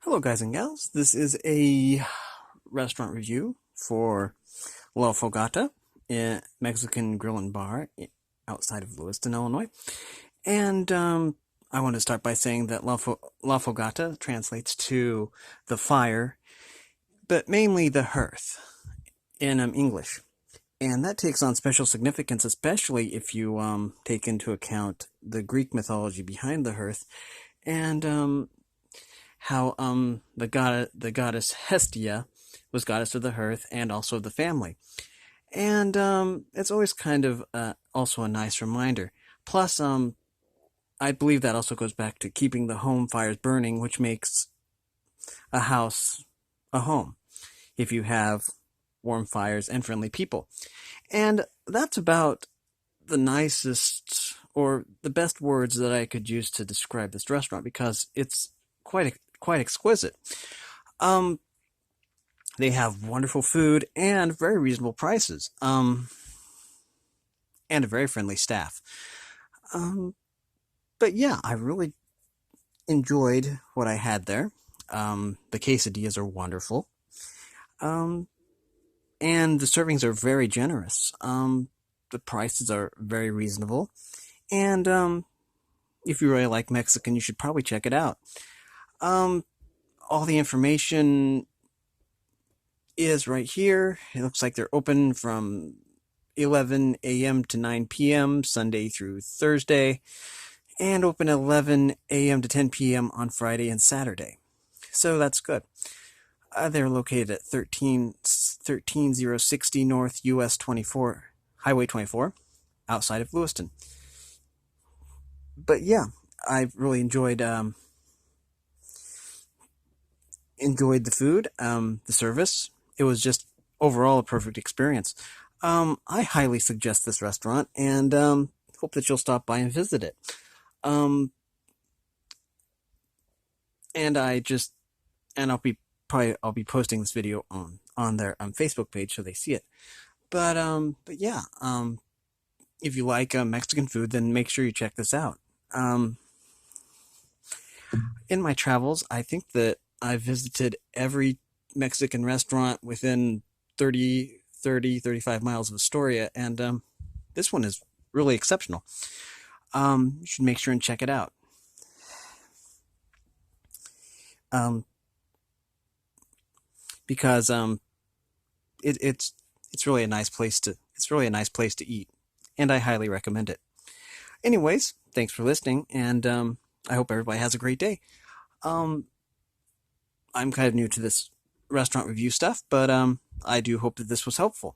Hello, guys and gals. This is a restaurant review for La Fogata, a Mexican grill and bar outside of Lewiston, Illinois. And I want to start by saying that La Fogata translates to the fire, but mainly the hearth in English. And that takes on special significance, especially if you take into account the Greek mythology behind the hearth and how the goddess Hestia was goddess of the hearth and also of the family. And it's always kind of also a nice reminder. Plus, I believe that also goes back to keeping the home fires burning, which makes a house a home if you have warm fires and friendly people. And that's about the nicest or the best words that I could use to describe this restaurant because it's quite exquisite. Um, they have wonderful food and very reasonable prices. And a very friendly staff. Um, but yeah, I really enjoyed what I had there. The quesadillas are wonderful. Um, and the servings are very generous. The prices are very reasonable. And if you really like Mexican, you should probably check it out. Um, all the information is right here. It looks like they're open from 11 a.m. to 9 p.m. Sunday through Thursday, and open 11 a.m. to 10 p.m. on Friday and Saturday. So that's good. They're located at 13060 North US 24, Highway 24, outside of Lewiston. But yeah, I really enjoyed the food, the service. It was just overall a perfect experience. I highly suggest this restaurant and hope that you'll stop by and visit it. Um, and I'll be posting this video on their Facebook page so they see it. But yeah, if you like Mexican food, then make sure you check this out. In my travels, I think that I visited every Mexican restaurant within 35 miles of Astoria, and this one is really exceptional. You should make sure and check it out. Um, because it's really a nice place to eat, and I highly recommend it. Anyways, thanks for listening, and I hope everybody has a great day. Um, I'm kind of new to this restaurant review stuff, but I do hope that this was helpful.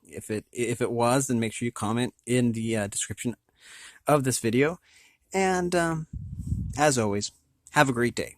If it was, then make sure you comment in the description of this video. And as always, have a great day.